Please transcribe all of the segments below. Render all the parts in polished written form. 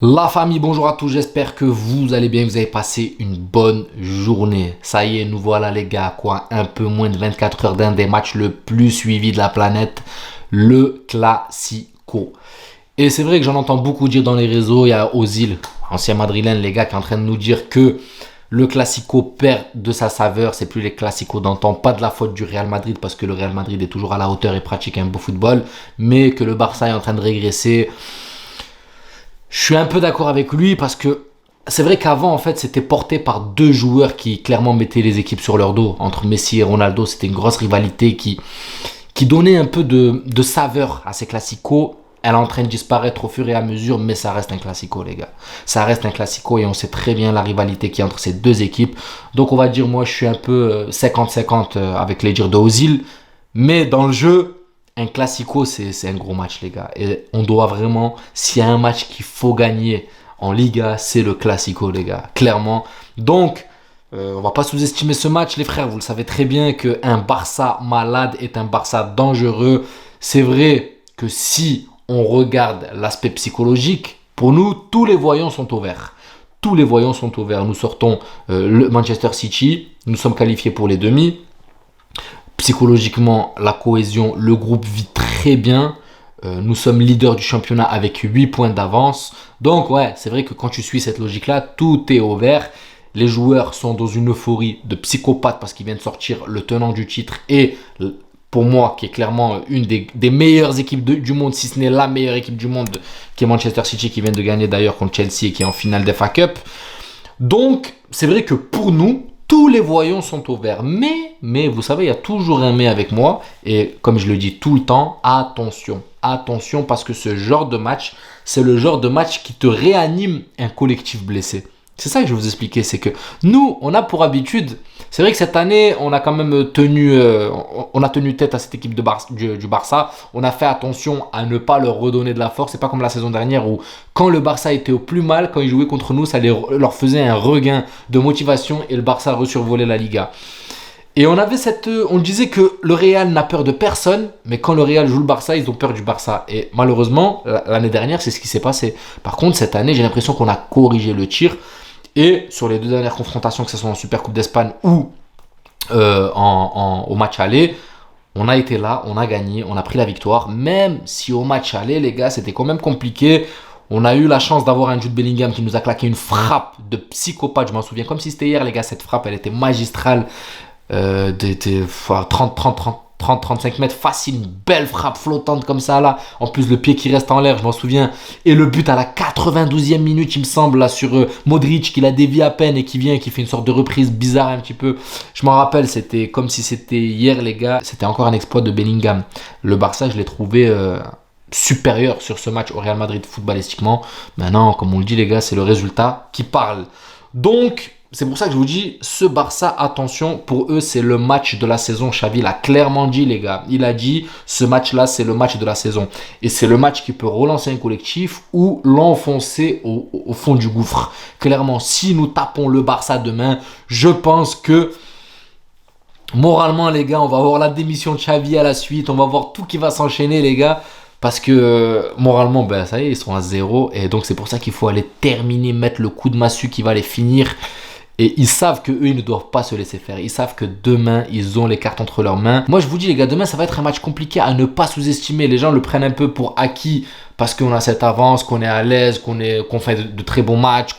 La famille, bonjour à tous, j'espère que vous allez bien, vous avez passé une bonne journée. Ça y est, nous voilà les gars, quoi, un peu moins de 24 heures d'un des matchs le plus suivi de la planète, le Classico. Et c'est vrai que j'en entends beaucoup dire dans les réseaux, il y a Ozil, ancien madrilène, les gars, qui est en train de nous dire que le Classico perd de sa saveur, c'est plus les Classicos d'antan, pas de la faute du Real Madrid parce que le Real Madrid est toujours à la hauteur et pratique un beau football, mais que le Barça est en train de régresser. Je suis un peu d'accord avec lui parce que c'est vrai qu'avant, en fait, c'était porté par deux joueurs qui clairement mettaient les équipes sur leur dos. Entre Messi et Ronaldo, c'était une grosse rivalité qui donnait un peu de saveur à ces classicos. Elle est en train de disparaître au fur et à mesure, mais ça reste un classico, les gars. Ça reste un classico et on sait très bien la rivalité qu'il y a entre ces deux équipes. Donc, on va dire, moi, je suis un peu 50-50 avec les dires de Ozil. Mais dans le jeu, un classico, c'est un gros match, les gars. Et on doit vraiment, s'il y a un match qu'il faut gagner en Liga, c'est le classico, les gars. Clairement. Donc, on va pas sous-estimer ce match, les frères. Vous le savez très bien qu'un Barça malade est un Barça dangereux. C'est vrai que si on regarde l'aspect psychologique, pour nous, tous les voyants sont au vert. Tous les voyants sont au vert. Nous sortons le Manchester City. Nous sommes qualifiés pour les demi. Psychologiquement, la cohésion, le groupe vit très bien. Nous sommes leaders du championnat avec 8 points d'avance. Donc ouais, c'est vrai que quand tu suis cette logique-là, tout est au vert. Les joueurs sont dans une euphorie de psychopathe parce qu'ils viennent sortir le tenant du titre et pour moi, qui est clairement une des meilleures équipes du monde, si ce n'est la meilleure équipe du monde, qui est Manchester City, qui vient de gagner d'ailleurs contre Chelsea et qui est en finale d'FA Cup. Donc, c'est vrai que pour nous, tous les voyants sont au vert. Mais, vous savez, il y a toujours un mais avec moi. Et comme je le dis tout le temps, attention. Attention parce que ce genre de match, c'est le genre de match qui te réanime un collectif blessé. C'est ça que je vais vous expliquer, c'est que nous, on a pour habitude, c'est vrai que cette année, on a quand même on a tenu tête à cette équipe du Barça. On a fait attention à ne pas leur redonner de la force. C'est pas comme la saison dernière où quand le Barça était au plus mal, quand ils jouaient contre nous, ça leur faisait un regain de motivation et le Barça resurvolait la Liga. Et on disait que le Real n'a peur de personne, mais quand le Real joue le Barça, ils ont peur du Barça. Et malheureusement, l'année dernière, c'est ce qui s'est passé. Par contre, cette année, j'ai l'impression qu'on a corrigé le tir. Et sur les deux dernières confrontations, que ce soit en Super Coupe d'Espagne ou au match aller, on a été là, on a gagné, on a pris la victoire. Même si au match aller, les gars, c'était quand même compliqué. On a eu la chance d'avoir un Jude Bellingham qui nous a claqué une frappe de psychopathe. Je m'en souviens comme si c'était hier, les gars. Cette frappe, elle était magistrale. De 30-35 mètres facile, une belle frappe flottante comme ça là, en plus le pied qui reste en l'air, je m'en souviens, et le but à la 92e minute il me semble là sur Modric qui la dévie à peine et qui vient, qui fait une sorte de reprise bizarre un petit peu, je m'en rappelle, c'était comme si c'était hier les gars, c'était encore un exploit de Bellingham. Le Barça je l'ai trouvé supérieur sur ce match au Real Madrid footballistiquement. Maintenant comme on le dit les gars, c'est le résultat qui parle. Donc c'est pour ça que je vous dis, ce Barça, attention, pour eux, c'est le match de la saison. Xavi l'a clairement dit, les gars. Il a dit, ce match-là, c'est le match de la saison. Et c'est le match qui peut relancer un collectif ou l'enfoncer au fond du gouffre. Clairement, si nous tapons le Barça demain, je pense que moralement, les gars, on va avoir la démission de Xavi à la suite. On va voir tout qui va s'enchaîner, les gars. Parce que moralement, ben, ça y est, ils sont à 0. Et donc, c'est pour ça qu'il faut aller terminer, mettre le coup de massue qui va les finir. Et ils savent que eux ils ne doivent pas se laisser faire. Ils savent que demain, ils ont les cartes entre leurs mains. Moi, je vous dis, les gars, demain, ça va être un match compliqué à ne pas sous-estimer. Les gens le prennent un peu pour acquis parce qu'on a cette avance, qu'on est à l'aise, qu'on fait de très bons matchs,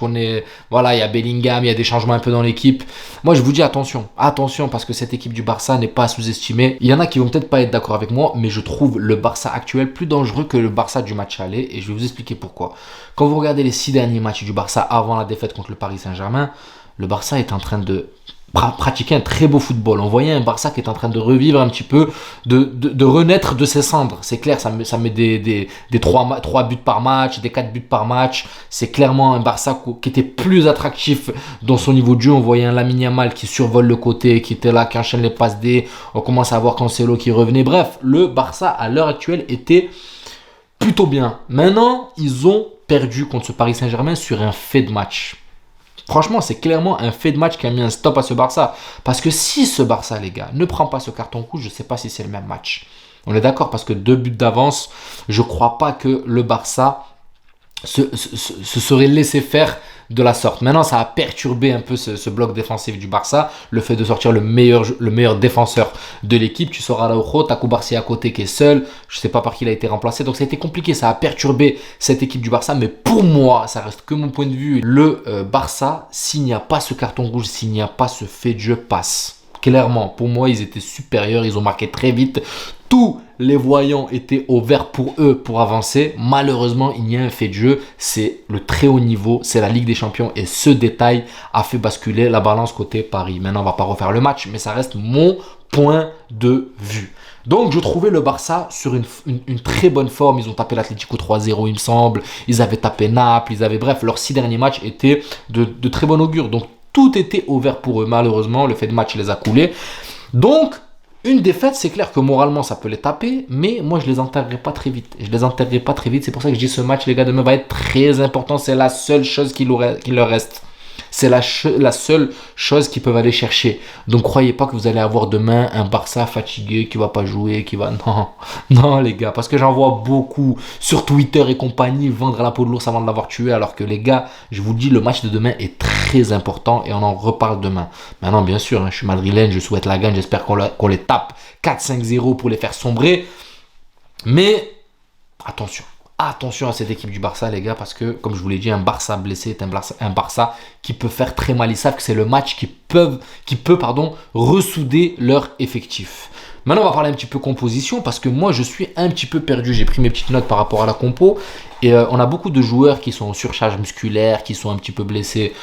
voilà, il y a Bellingham, il y a des changements un peu dans l'équipe. Moi, je vous dis attention, attention, parce que cette équipe du Barça n'est pas sous-estimée. Il y en a qui vont peut-être pas être d'accord avec moi, mais je trouve le Barça actuel plus dangereux que le Barça du match aller. Et je vais vous expliquer pourquoi. Quand vous regardez les 6 derniers matchs du Barça avant la défaite contre le Paris Saint-Germain, le Barça est en train de pratiquer un très beau football. On voyait un Barça qui est en train de revivre un petit peu, de renaître de ses cendres. C'est clair, ça met des 3 buts par match, des 4 buts par match. C'est clairement un Barça qui était plus attractif dans son niveau de jeu. On voyait un Lamine Yamal qui survole le côté, qui était là, qui enchaîne les passes D. On commence à voir Cancelo qui revenait. Bref, le Barça à l'heure actuelle était plutôt bien. Maintenant, ils ont perdu contre ce Paris Saint-Germain sur un fait de match. Franchement, c'est clairement un fait de match qui a mis un stop à ce Barça. Parce que si ce Barça, les gars, ne prend pas ce carton rouge, je ne sais pas si c'est le même match. On est d'accord parce que 2 buts d'avance, je ne crois pas que le Barça se serait laissé faire de la sorte. Maintenant, ça a perturbé un peu ce bloc défensif du Barça, le fait de sortir le meilleur défenseur de l'équipe. Tu sors Araujo, t'as Cubarsí à côté qui est seul, je sais pas par qui il a été remplacé, donc ça a été compliqué, ça a perturbé cette équipe du Barça, mais pour moi, ça reste que mon point de vue, le Barça, s'il n'y a pas ce carton rouge, s'il n'y a pas ce fait de jeu, passe. Clairement, pour moi, ils étaient supérieurs, ils ont marqué très vite. Tous les voyants étaient au vert pour eux pour avancer. Malheureusement, il y a un fait de jeu, c'est le très haut niveau, c'est la Ligue des Champions et ce détail a fait basculer la balance côté Paris. Maintenant, on va pas refaire le match, mais ça reste mon point de vue. Donc, je trouvais le Barça sur une très bonne forme. Ils ont tapé l'Atlético 3-0, il me semble. Ils avaient tapé Naples. Bref, leurs 6 derniers matchs étaient de très bon augure. Donc, tout était ouvert pour eux. Malheureusement, le fait de match les a coulés. Donc, une défaite, c'est clair que moralement, ça peut les taper, mais moi, je les enterrerai pas très vite. C'est pour ça que je dis ce match, les gars, demain va être très important. C'est la seule chose qui leur reste. C'est la seule chose qu'ils peuvent aller chercher. Donc, croyez pas que vous allez avoir demain un Barça fatigué qui va pas jouer, qui va... Non, non, les gars, parce que j'en vois beaucoup sur Twitter et compagnie vendre la peau de l'ours avant de l'avoir tué, alors que les gars, je vous dis, le match de demain est très important et on en reparle demain. Maintenant, bien sûr, je suis madrilène, je souhaite la gagne, j'espère qu'on les tape 4-5-0 pour les faire sombrer. Mais, attention. Attention à cette équipe du Barça, les gars, parce que, comme je vous l'ai dit, un Barça blessé est un Barça qui peut faire très mal. Ils savent que c'est le match qui peut ressouder leur effectif. Maintenant, on va parler un petit peu composition, parce que moi, je suis un petit peu perdu. J'ai pris mes petites notes par rapport à la compo. Et on a beaucoup de joueurs qui sont en surcharge musculaire, qui sont un petit peu blessés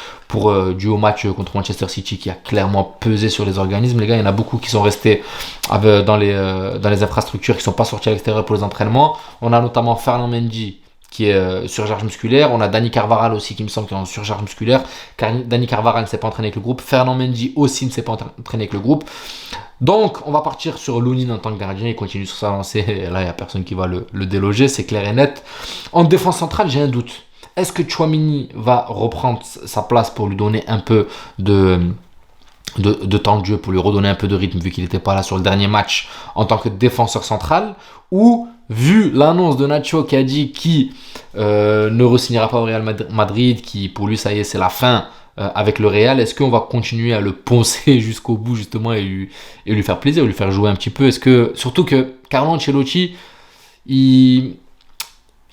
dû au match contre Manchester City, qui a clairement pesé sur les organismes. Les gars, il y en a beaucoup qui sont restés dans les infrastructures, qui ne sont pas sortis à l'extérieur pour les entraînements. On a notamment Ferland Mendy, qui est surcharge musculaire. On a Dani Carvajal aussi, qui me semble, qui est en surcharge musculaire. Dani Carvajal ne s'est pas entraîné avec le groupe. Ferland Mendy aussi ne s'est pas entraîné avec le groupe. Donc, on va partir sur Lunin en tant que gardien. Il continue sur sa lancée. Et là, il n'y a personne qui va le déloger. C'est clair et net. En défense centrale, j'ai un doute. Est-ce que Tchouaméni va reprendre sa place pour lui donner un peu de temps de jeu, pour lui redonner un peu de rythme, vu qu'il n'était pas là sur le dernier match en tant que défenseur central? Ou, vu l'annonce de Nacho qui a dit qu'il ne re-signera pas au Real Madrid, qui pour lui, ça y est, c'est la fin avec le Real, est-ce qu'on va continuer à le poncer jusqu'au bout, justement, et lui faire plaisir, lui faire jouer un petit peu? Surtout que Carlo Ancelotti, il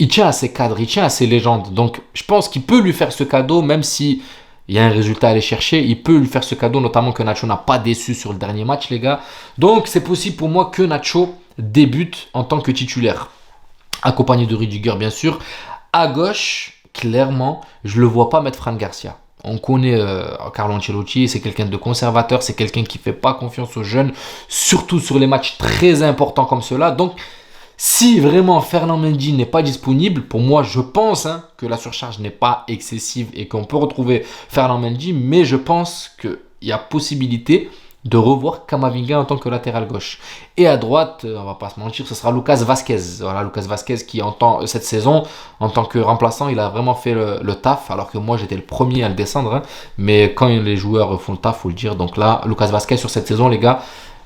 tient à ses cadres, il tient à ses légendes. Donc, je pense qu'il peut lui faire ce cadeau, même si il y a un résultat à aller chercher. Il peut lui faire ce cadeau, notamment que Nacho n'a pas déçu sur le dernier match, les gars. Donc, c'est possible pour moi que Nacho débute en tant que titulaire, accompagné de Rudiger, bien sûr. À gauche, clairement, je ne le vois pas mettre Fran Garcia. On connaît Carlo Ancelotti, c'est quelqu'un de conservateur, c'est quelqu'un qui ne fait pas confiance aux jeunes, surtout sur les matchs très importants comme ceux-là. Donc, si vraiment Ferland Mendy n'est pas disponible, pour moi, je pense que la surcharge n'est pas excessive et qu'on peut retrouver Ferland Mendy, mais je pense qu'il y a possibilité de revoir Camavinga en tant que latéral gauche. Et à droite, on va pas se mentir, ce sera Lucas Vazquez. Voilà, Lucas Vazquez qui, cette saison, en tant que remplaçant, il a vraiment fait le taf, alors que moi, j'étais le premier à le descendre. Mais quand les joueurs font le taf, faut le dire. Donc là, Lucas Vazquez sur cette saison, les gars,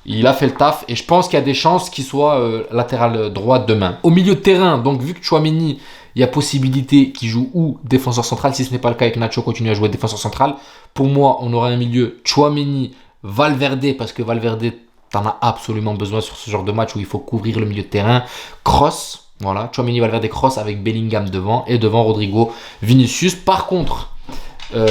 il a fait le taf et je pense qu'il y a des chances qu'il soit latéral droit demain. Au milieu de terrain, donc vu que Tchouaméni, il y a possibilité qu'il joue ou défenseur central, si ce n'est pas le cas et que Nacho continue à jouer défenseur central, pour moi, on aura un milieu Tchouaméni, Valverde, parce que Valverde, t'en as absolument besoin sur ce genre de match où il faut couvrir le milieu de terrain. Kroos, voilà, Tchouaméni, Valverde, Kroos avec Bellingham devant et devant Rodrigo, Vinicius. Par contre,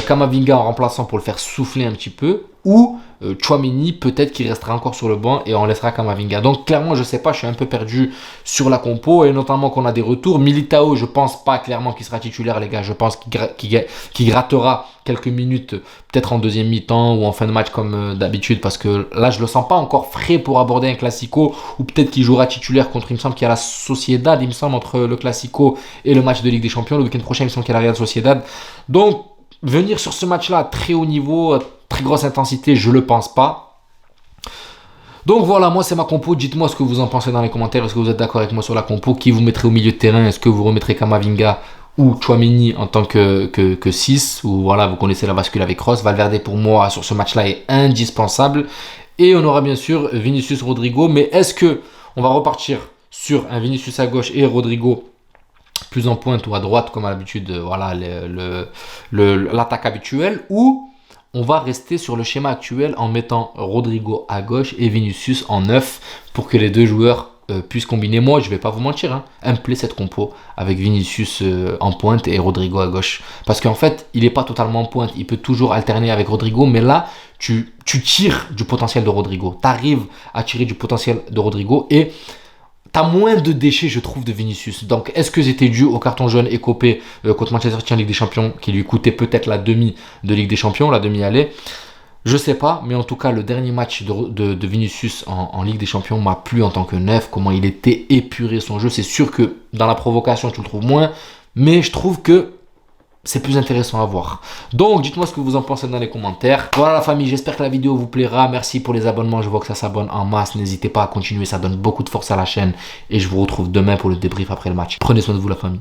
Camavinga en remplaçant pour le faire souffler un petit peu, ou Tchouaméni peut-être qu'il restera encore sur le banc et on laissera Camavinga. Donc clairement je sais pas, je suis un peu perdu sur la compo et notamment qu'on a des retours. Militao, je pense pas clairement qu'il sera titulaire, les gars. Je pense qu'il grattera quelques minutes peut-être en deuxième mi-temps ou en fin de match comme d'habitude, parce que là je le sens pas encore frais pour aborder un Classico, ou peut-être qu'il jouera titulaire contre, il me semble qu'il y a la Sociedad, il me semble, entre le Classico et le match de Ligue des Champions. Le week-end prochain il me semble qu'il y a la Real Sociedad. Donc venir sur ce match-là à très haut niveau, très grosse intensité, je le pense pas. Donc voilà, moi c'est ma compo. Dites-moi ce que vous en pensez dans les commentaires. Est-ce que vous êtes d'accord avec moi sur la compo? Qui vous mettrez au milieu de terrain? Est-ce que vous remettrez Camavinga ou Tchouaméni en tant que 6? Ou voilà, vous connaissez la bascule avec Kroos. Valverde pour moi sur ce match-là est indispensable. Et on aura bien sûr Vinicius, Rodrigo. Mais est-ce que on va repartir sur un Vinicius à gauche et Rodrigo plus en pointe ou à droite comme à l'habitude, voilà l'attaque habituelle, ou on va rester sur le schéma actuel en mettant Rodrigo à gauche et Vinicius en 9 pour que les deux joueurs puissent combiner. Moi, je vais pas vous mentir, hein, elle me plaît cette compo avec Vinicius en pointe et Rodrigo à gauche. Parce qu'en fait, il n'est pas totalement en pointe. Il peut toujours alterner avec Rodrigo, mais là, tu tires du potentiel de Rodrigo. Tu arrives à tirer du potentiel de Rodrigo et t'as moins de déchets, je trouve, de Vinicius. Donc, est-ce que c'était dû au carton jaune écopé contre Manchester City en Ligue des Champions, qui lui coûtait peut-être la demi de Ligue des Champions, la demi-allée? Je sais pas, mais en tout cas, le dernier match de Vinicius en Ligue des Champions m'a plu en tant que neuf, comment il était épuré son jeu. C'est sûr que dans la provocation, tu le trouves moins, mais je trouve que c'est plus intéressant à voir. Donc, dites-moi ce que vous en pensez dans les commentaires. Voilà la famille, j'espère que la vidéo vous plaira. Merci pour les abonnements, je vois que ça s'abonne en masse. N'hésitez pas à continuer, ça donne beaucoup de force à la chaîne. Et je vous retrouve demain pour le débrief après le match. Prenez soin de vous la famille.